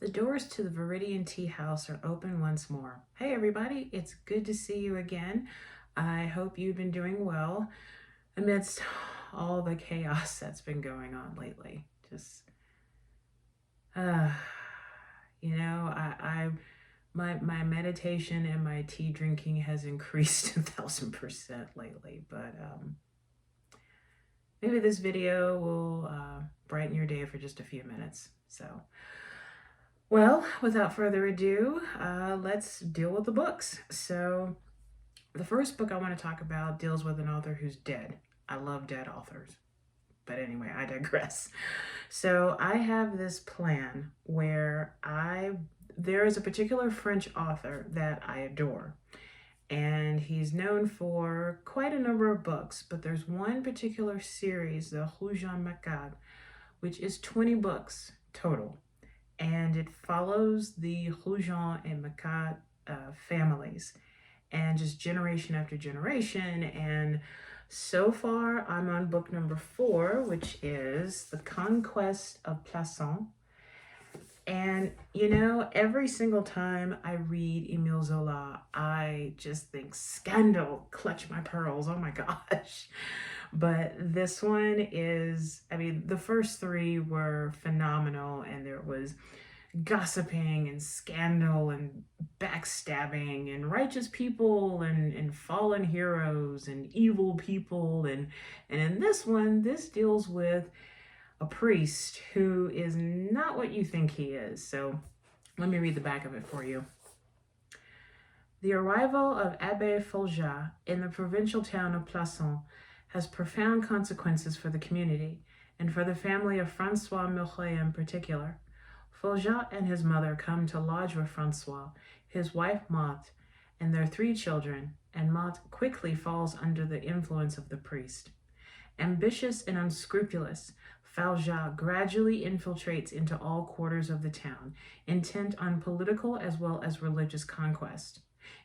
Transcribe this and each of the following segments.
The doors to the Viridian tea house are open once more. Hey everybody, it's good to see you again. I hope you've been doing well amidst all the chaos that's been going on lately. Just, uh, my meditation and my tea drinking has increased 1,000% lately, but maybe this video will brighten your day for just a few minutes. So, well, without further ado, let's deal with the books. So, the first book I want to talk about deals with an author who's dead. I love dead authors. But anyway, I digress. So, I have this plan where there is a particular French author that I adore. And he's known for quite a number of books, but there's one particular series, the Rougon Macabre, which is 20 books total. And it follows the Rougon and Macabre families, and just generation after generation. And so far, I'm on book number 4, which is The Conquest of Plassans. And, every single time I read Emile Zola, I just think, scandal, clutch my pearls, oh my gosh. But this one is, the first 3 were phenomenal, and there was gossiping and scandal and backstabbing and righteous people and fallen heroes and evil people. And in this one, this deals with a priest who is not what you think he is. So let me read the back of it for you. The arrival of Abbé Folja in the provincial town of Plassans has profound consequences for the community and for the family of Francois Millet in particular. Folja and his mother come to lodge with Francois, his wife Motte, and their 3 children, and Motte quickly falls under the influence of the priest. Ambitious and unscrupulous, Folja gradually infiltrates into all quarters of the town, intent on political as well as religious conquest.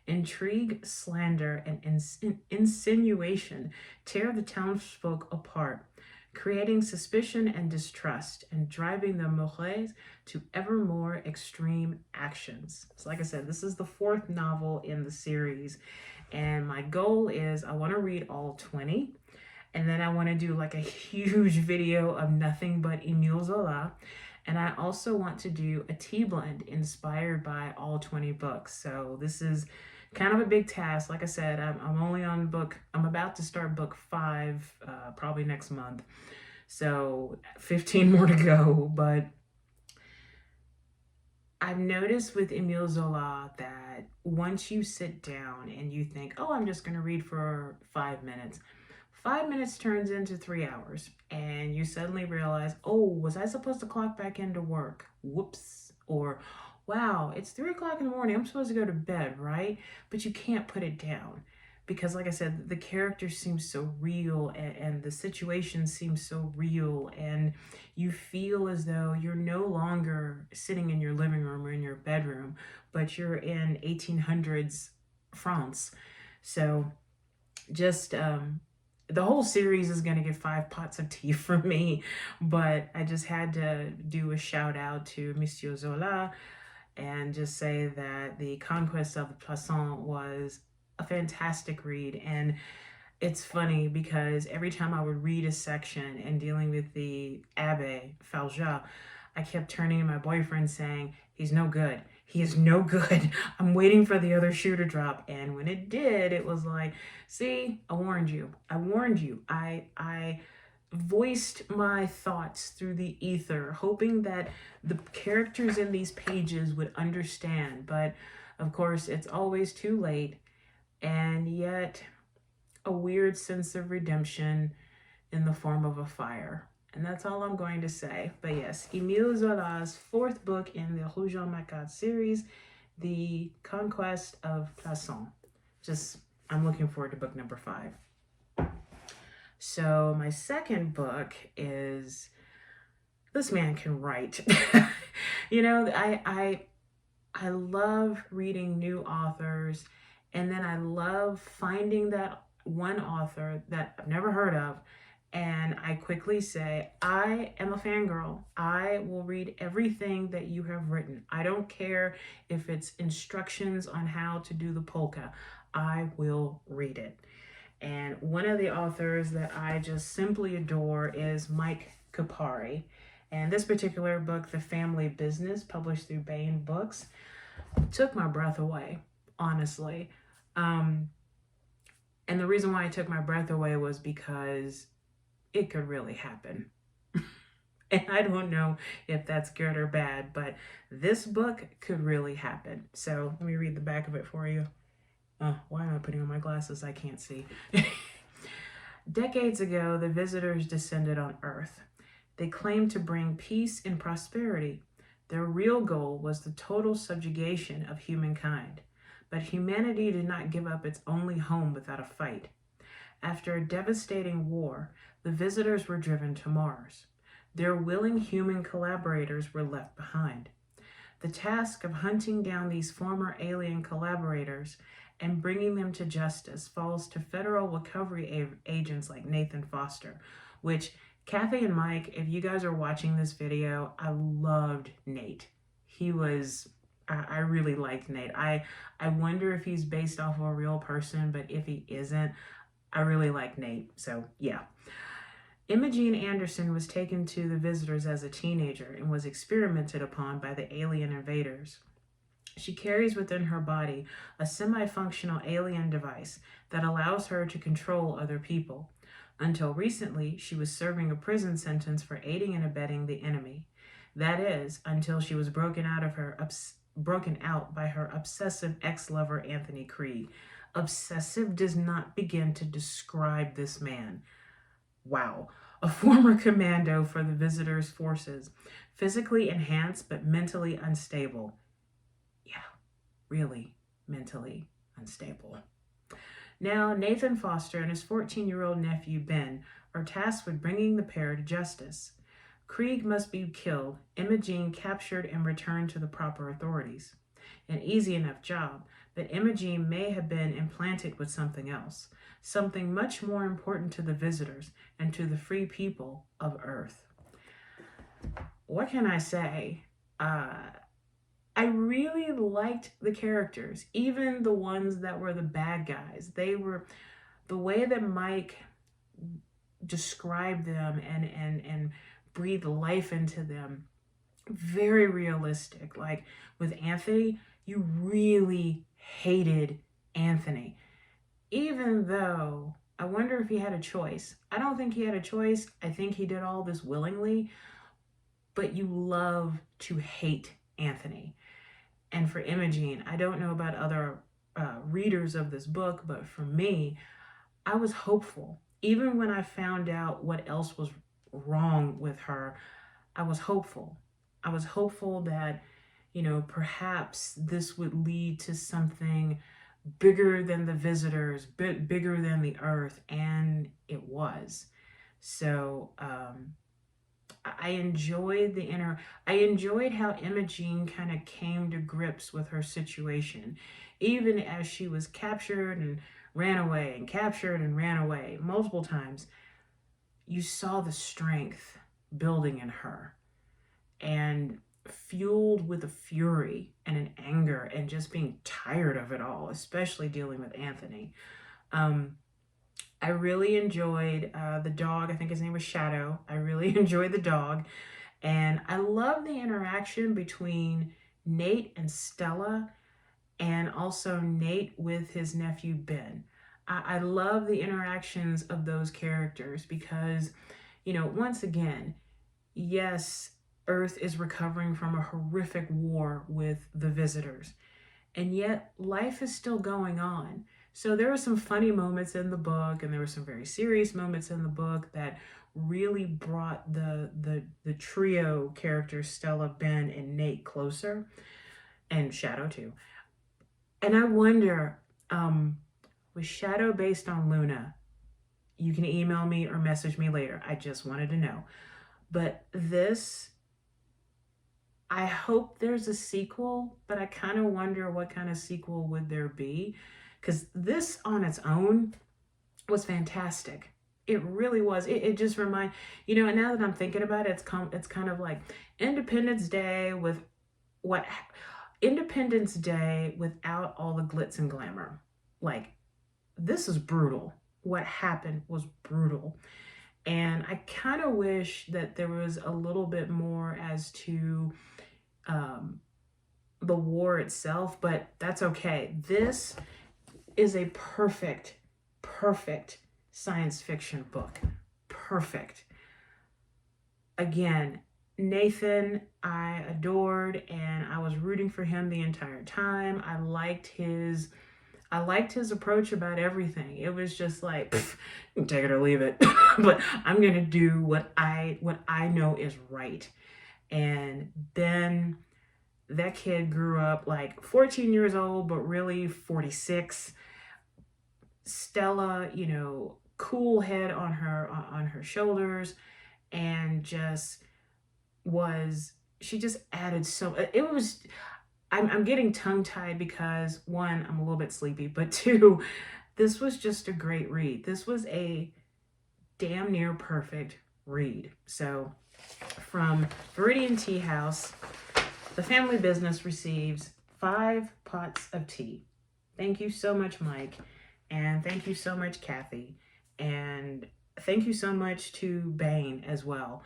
Intrigue, slander, and insinuation tear the townsfolk apart, creating suspicion and distrust, and driving the Millets to ever more extreme actions. So like I said, this is the 4th novel in the series, and my goal is I want to read all 20, and then I want to do like a huge video of nothing but Emile Zola, and I also want to do a tea blend inspired by all 20 books. So this is kind of a big task. Like I said, I'm only on I'm about to start book 5 probably next month. So 15 more to go. But I've noticed with Emile Zola that once you sit down and you think, oh, I'm just going to read for 5 minutes, 5 minutes turns into 3 hours, and you suddenly realize, oh, was I supposed to clock back into work? Whoops. Or, wow, it's 3 o'clock in the morning. I'm supposed to go to bed, right? But you can't put it down because, like I said, the characters seem so real, and the situation seems so real, and you feel as though you're no longer sitting in your living room or in your bedroom, but you're in 1800s France. So just the whole series is going to get 5 pots of tea from me, but I just had to do a shout out to Monsieur Zola and just say that The Conquest of Plassans was a fantastic read. And it's funny because every time I would read a section and dealing with the Abbé Folja, I kept turning to my boyfriend saying, he's no good. He is no good. I'm waiting for the other shoe to drop. And when it did, it was like, see, I warned you. I warned you. I voiced my thoughts through the ether, hoping that the characters in these pages would understand. But of course, it's always too late. And yet, a weird sense of redemption in the form of a fire. And that's all I'm going to say. But yes, Emile Zola's 4th book in the Rougon Macabre series, The Conquest of Plassans. I'm looking forward to book number 5. So my second book is, this man can write. I love reading new authors, and then I love finding that one author that I've never heard of And I quickly say, I am a fangirl. I will read everything that you have written. I don't care if it's instructions on how to do the polka. I will read it. And one of the authors that I just simply adore is Mike Kupari. And this particular book, The Family Business, published through Baen Books, took my breath away, honestly. And the reason why it took my breath away was because it could really happen. And I don't know if that's good or bad, but this book could really happen. So let me read the back of it for you. Why am I putting on my glasses? I can't see. Decades ago, the visitors descended on Earth. They claimed to bring peace and prosperity. Their real goal was the total subjugation of humankind. But humanity did not give up its only home without a fight. After a devastating war, the visitors were driven to Mars. Their willing human collaborators were left behind. The task of hunting down these former alien collaborators and bringing them to justice falls to federal recovery agents like Nathan Foster, which, Kathy and Mike, if you guys are watching this video, I loved Nate. I really liked Nate. I wonder if he's based off of a real person, but if he isn't, I really like Nate. So yeah. Imogene Anderson was taken to the visitors as a teenager and was experimented upon by the alien invaders. She carries within her body a semi-functional alien device that allows her to control other people. Until recently, she was serving a prison sentence for aiding and abetting the enemy. That is, until she was broken out by her obsessive ex-lover Anthony Krieg. Obsessive does not begin to describe this man. Wow. A former commando for the visitors' forces, physically enhanced but mentally unstable. Yeah, really mentally unstable. Now, Nathan Foster and his 14-year-old nephew Ben are tasked with bringing the pair to justice. Krieg must be killed, Imogene captured and returned to the proper authorities. An easy enough job, but Imogene may have been implanted with something else, something much more important to the visitors and to the free people of Earth. What can I say? I really liked the characters, even the ones that were the bad guys. The way that Mike described them and breathed life into them, very realistic. Like with Anthony, you really hated Anthony. Even though, I wonder if he had a choice. I don't think he had a choice. I think he did all this willingly. But you love to hate Anthony. And for Imogene, I don't know about other readers of this book, but for me, I was hopeful. Even when I found out what else was wrong with her, I was hopeful. I was hopeful that, perhaps this would lead to something bigger than the visitors, bigger than the Earth, and it was. So I enjoyed I enjoyed how Imogene kind of came to grips with her situation, even as she was captured and ran away and captured and ran away multiple times. You saw the strength building in her, and fueled with a fury and an anger and just being tired of it all, especially dealing with Anthony. I really enjoyed the dog. I think his name was Shadow. I really enjoyed the dog. And I love the interaction between Nate and Stella, and also Nate with his nephew Ben. I love the interactions of those characters because, once again, yes, Earth is recovering from a horrific war with the visitors, and yet life is still going on. So there were some funny moments in the book, and there were some very serious moments in the book that really brought the trio characters, Stella, Ben, and Nate, closer, and Shadow too. And I wonder, was Shadow based on Luna? You can email me or message me later. I just wanted to know. But this, I hope there's a sequel, but I kind of wonder what kind of sequel would there be, because this on its own was fantastic. It really was. It just remind, and now that I'm thinking about it, it's kind of like Independence Day with what Independence Day without all the glitz and glamour. Like, this is brutal. What happened was brutal. And I kind of wish that there was a little bit more as to um, the war itself, but that's okay. This is a perfect science fiction book. Perfect. Again, Nathan, I adored, and I was rooting for him the entire time. I liked his approach about everything. It was just like, take it or leave it. But I'm gonna do what I know is right. And then that kid grew up like 14 years old, but really 46. Stella, cool head on her shoulders, and she just added so it was I'm getting tongue tied because one, I'm a little bit sleepy, but two, this was just a great read. This was a damn near perfect read. So from Viridian Tea House, the family business receives 5 pots of tea. Thank you so much, Mike. And thank you so much, Kathy. And thank you so much to Bain as well.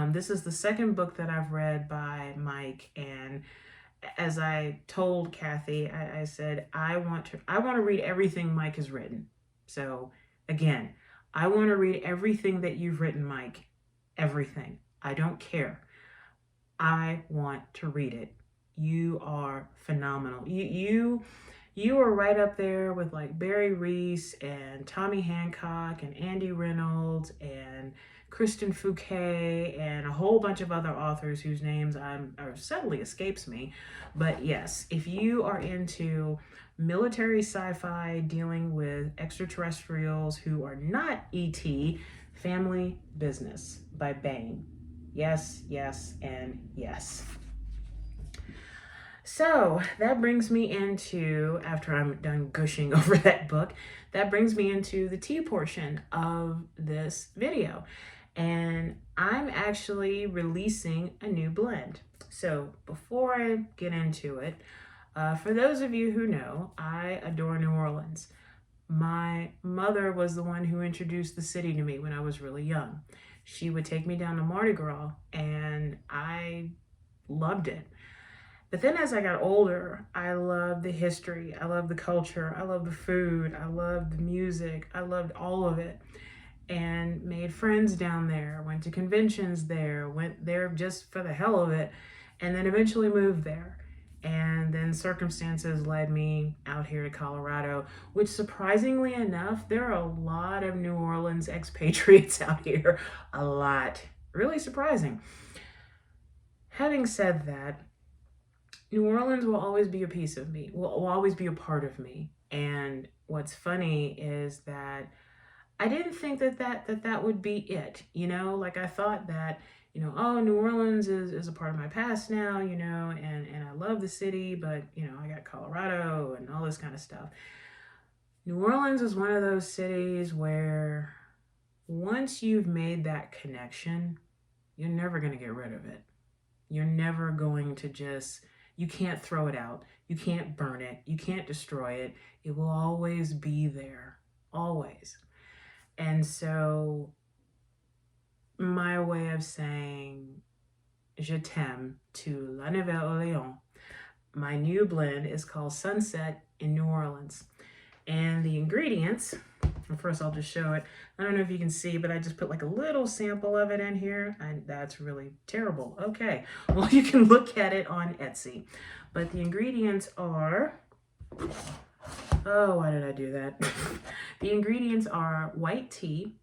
This is the second book that I've read by Mike, and as I told Kathy, I said, I want to read everything Mike has written. So again, I want to read everything that you've written, Mike. Everything. I don't care. I want to read it. You are phenomenal. You are right up there with like Barry Reese and Tommy Hancock and Andy Reynolds and Kristen Fouquet and a whole bunch of other authors whose names suddenly escapes me. But yes, if you are into military sci-fi dealing with extraterrestrials who are not ET, Family Business by Bain. Yes, yes, and yes. So that brings me into, after I'm done gushing over that book, that brings me into the tea portion of this video. And I'm actually releasing a new blend. So before I get into it, for those of you who know, I adore New Orleans. My mother was the one who introduced the city to me when I was really young. She would take me down to Mardi Gras, and I loved it. But then as I got older, I loved the history, I loved the culture, I loved the food, I loved the music, I loved all of it. And made friends down there, went to conventions there, went there just for the hell of it, and then eventually moved there. And then circumstances led me out here to Colorado, which surprisingly enough, there are a lot of New Orleans expatriates out here. A lot. Really surprising. Having said that, New Orleans will always be a piece of me, will always be a part of me. And what's funny is that I didn't think that would be it. Like I thought that, oh, New Orleans is a part of my past now, and I love the city, but, I got Colorado and all this kind of stuff. New Orleans is one of those cities where once you've made that connection, you're never going to get rid of it. You're never going to you can't throw it out. You can't burn it. You can't destroy it. It will always be there. Always. And so my way of saying je t'aime to La Nouvelle-Orléans, my new blend is called Sunset in New Orleans. And the ingredients, first I'll just show it. I don't know if you can see, but I just put like a little sample of it in here, and that's really terrible. Okay, well, you can look at it on Etsy. But the ingredients are, oh, why did I do that? The ingredients are white tea,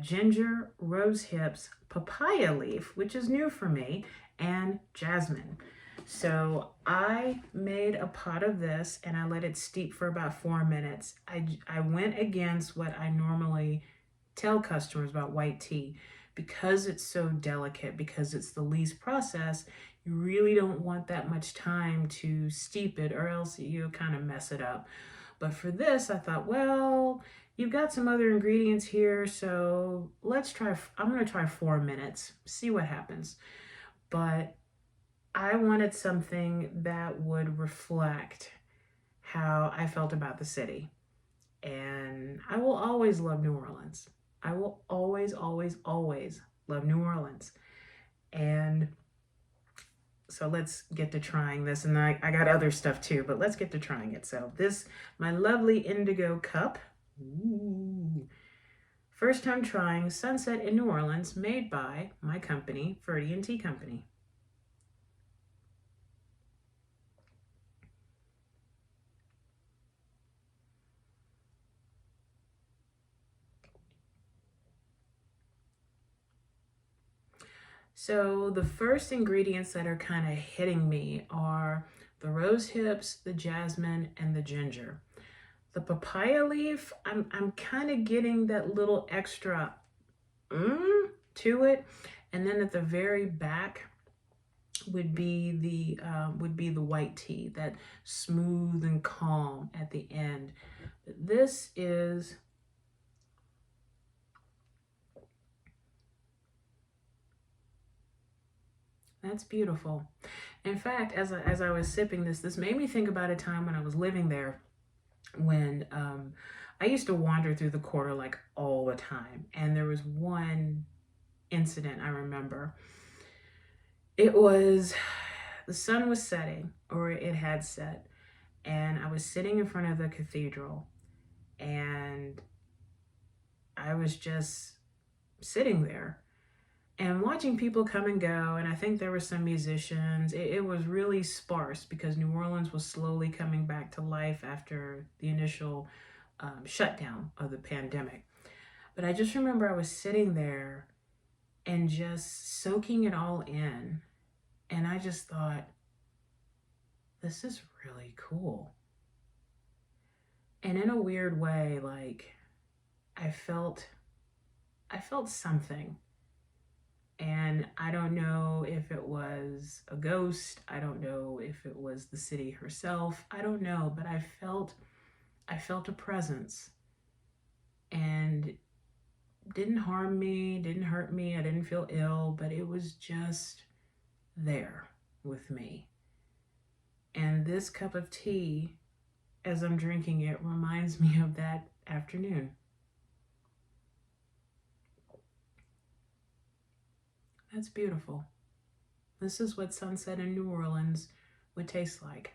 ginger, rose hips, papaya leaf, which is new for me, and jasmine. So I made a pot of this and I let it steep for about 4 minutes. I went against what I normally tell customers about white tea. Because it's so delicate, because it's the least processed, you really don't want that much time to steep it or else you kind of mess it up. But for this, I thought, well, you've got some other ingredients here, so I'm going to try 4 minutes, see what happens. But I wanted something that would reflect how I felt about the city. And I will always love New Orleans. I will always, always, always love New Orleans. And so let's get to trying this. And I got other stuff too, but let's get to trying it. So this, my lovely indigo cup. Ooh. First time trying Sunset in New Orleans, made by my company, Viridian Tea Company. So the first ingredients that are kind of hitting me are the rose hips, the jasmine, and the ginger. The papaya leaf, I'm kind of getting that little extra to it. And then at the very back would be the white tea, that smooth and calm at the end. But this is that's beautiful. In fact, as I was sipping this made me think about a time when I was living there, when I used to wander through the quarter like all the time. And there was one incident I remember. It was, the sun was setting, or it had set, and I was sitting in front of the cathedral, and I was just sitting there and watching people come and go. And I think there were some musicians. It was really sparse because New Orleans was slowly coming back to life after the initial shutdown of the pandemic. But I just remember I was sitting there and just soaking it all in. And I just thought, this is really cool. And in a weird way, like I felt something. And I don't know if it was a ghost. I don't know if it was the city herself. I don't know, but I felt a presence. And didn't harm me, didn't hurt me. I didn't feel ill, but it was just there with me. And this cup of tea, as I'm drinking it, reminds me of that afternoon. That's beautiful. This is what sunset in New Orleans would taste like.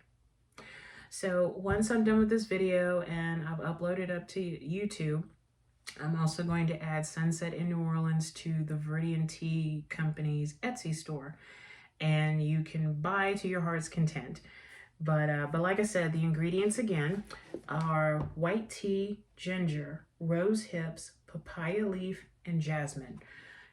So once I'm done with this video and I've uploaded up to YouTube, I'm also going to add Sunset in New Orleans to the Viridian Tea Company's Etsy store. And you can buy to your heart's content. But like I said, the ingredients again are white tea, ginger, rose hips, papaya leaf, and jasmine.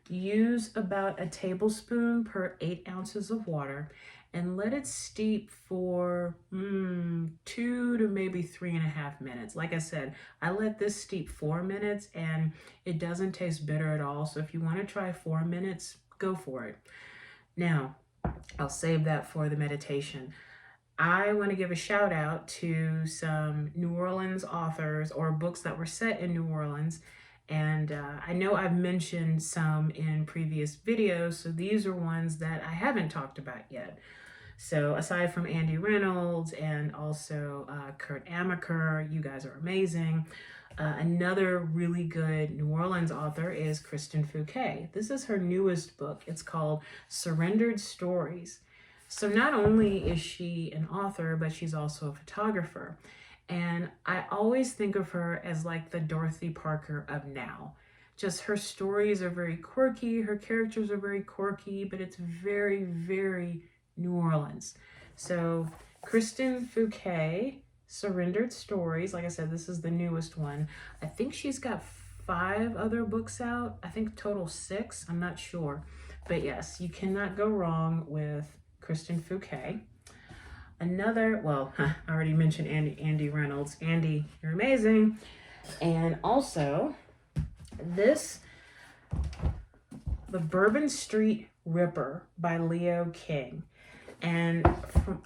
Use about a tablespoon per 8 ounces of water and let it steep for 2 to maybe 3.5 minutes. Like I said, I let this steep 4 minutes and it doesn't taste bitter at all. So if you want to try 4 minutes, go for it. Now, I'll save that for the meditation. I want to give a shout out to some New Orleans authors or books that were set in New Orleans. And I know I've mentioned some in previous videos, so these are ones that I haven't talked about yet. So aside from Andy Reynolds and also Kurt Amaker, you guys are amazing. Another really good New Orleans author is Kristen Fouquet. This is her newest book. It's called Surrendered Stories. So not only is she an author, but she's also a photographer. And I always think of her as like the Dorothy Parker of now. Just her stories are very quirky, her characters are very quirky, but it's very, very New Orleans. So Kristen Fouquet, Surrendered Stories. Like I said, this is the newest one. I think she's got 5 other books out. I think total 6. I'm not sure. But yes, you cannot go wrong with Kristen Fouquet. Another, well, I already mentioned Andy Reynolds. Andy, you're amazing. And also, this, The Bourbon Street Ripper by Leo King. And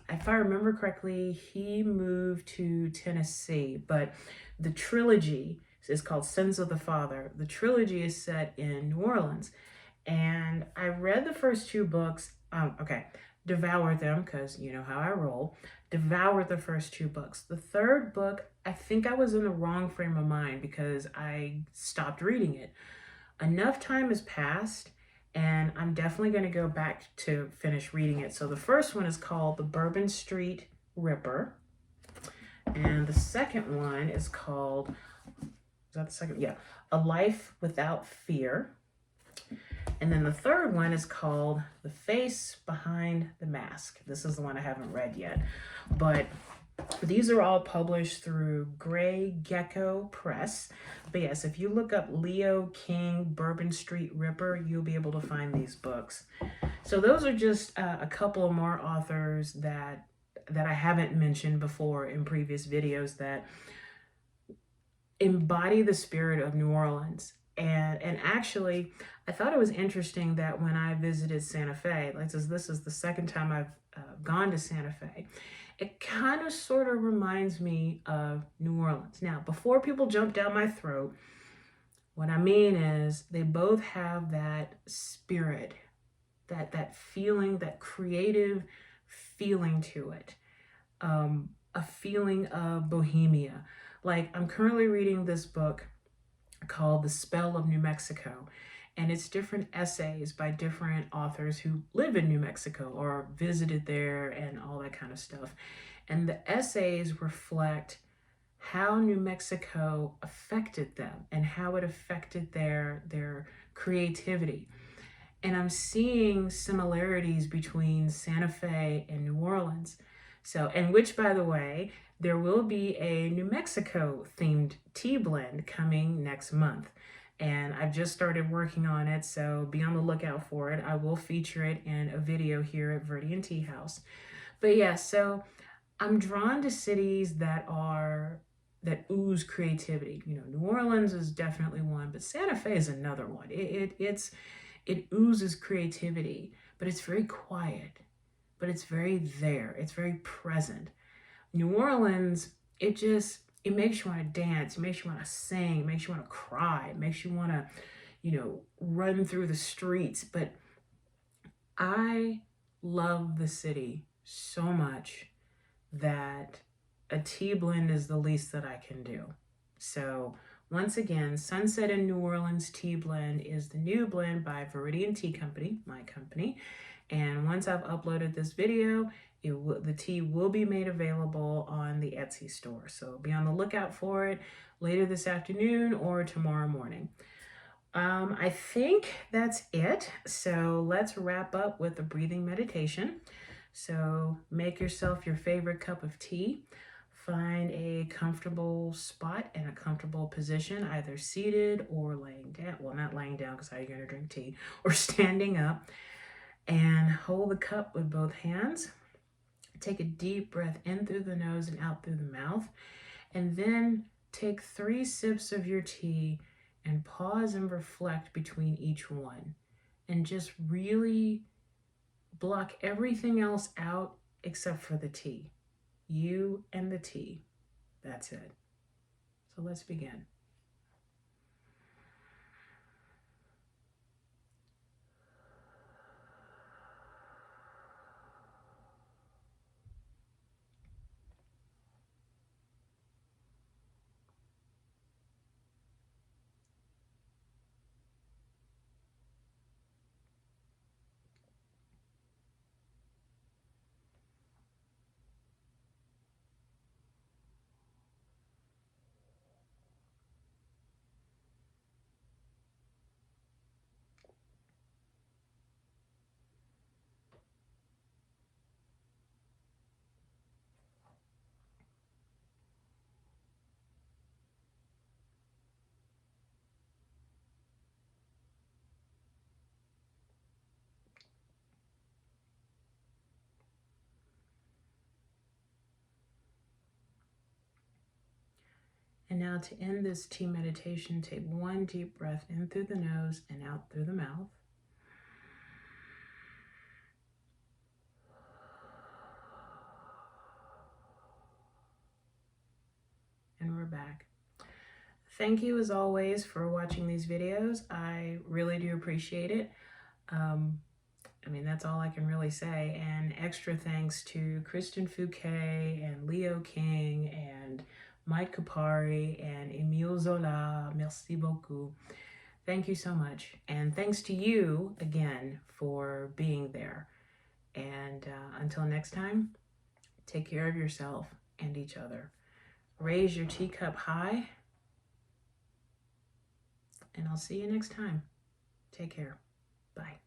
if I remember correctly, he moved to Tennessee, but the trilogy It's called Sons of the Father. The trilogy is set in New Orleans. And I read the first two books. Devoured them because you know how I roll. Devoured the first two books. The third book, I think I was in the wrong frame of mind because I stopped reading it. Enough time has passed, and I'm definitely going to go back to finish reading it. So the first one is called The Bourbon Street Ripper. And the second one is called, is that the second? Yeah, A Life Without Fear. And then the third one is called The Face Behind the Mask. This is the one I haven't read yet. But these are all published through Gray Gecko Press. But yes, if you look up Leo King Bourbon Street Ripper, you'll be able to find these books. So those are just a couple of more authors that I haven't mentioned before in previous videos that embody the spirit of New Orleans. And actually, I thought it was interesting that when I visited Santa Fe, like this is the second time I've gone to Santa Fe, it kind of sort of reminds me of New Orleans. Now, before people jump down my throat, what I mean is they both have that spirit, that feeling, that creative feeling to it, a feeling of bohemia. Like I'm currently reading this book called The Spell of New Mexico, and it's different essays by different authors who live in New Mexico or visited there and all that kind of stuff. And the essays reflect how New Mexico affected them and how it affected their creativity. And I'm seeing similarities between Santa Fe and New Orleans. So, and which, by the way, there will be a New Mexico themed tea blend coming next month. And I've just started working on it, so be on the lookout for it. I will feature it in a video here at Viridian Tea House. But yeah, so I'm drawn to cities that ooze creativity. You know, New Orleans is definitely one, but Santa Fe is another one. It oozes creativity, but it's very quiet, but it's very there. It's very present. New Orleans, it makes you want to dance, it makes you want to sing, it makes you want to cry, it makes you want to, run through the streets. But I love the city so much that a tea blend is the least that I can do. So once again, Sunset in New Orleans Tea Blend is the new blend by Viridian Tea Company, my company. And once I've uploaded this video, the tea will be made available on the Etsy store. So be on the lookout for it later this afternoon or tomorrow morning. I think that's it. So let's wrap up with a breathing meditation. So make yourself your favorite cup of tea. Find a comfortable spot and a comfortable position, either seated or laying down. Well, not laying down because how are you going to drink tea? Or standing up. And hold the cup with both hands. Take a deep breath in through the nose and out through the mouth. And then take 3 sips of your tea and pause and reflect between each one. And just really block everything else out except for the tea. You and the tea. That's it. So let's begin. And now to end this tea meditation, take 1 deep breath in through the nose and out through the mouth. And we're back. thank you as always for watching these videos. I really do appreciate it. I mean, that's all I can really say. And extra thanks to Kristen Fouquet and Leo King and Mike Kupari and Emile Zola. Merci beaucoup. Thank you so much. And thanks to you again for being there. And until next time, take care of yourself and each other. Raise your teacup high. And I'll see you next time. Take care. Bye.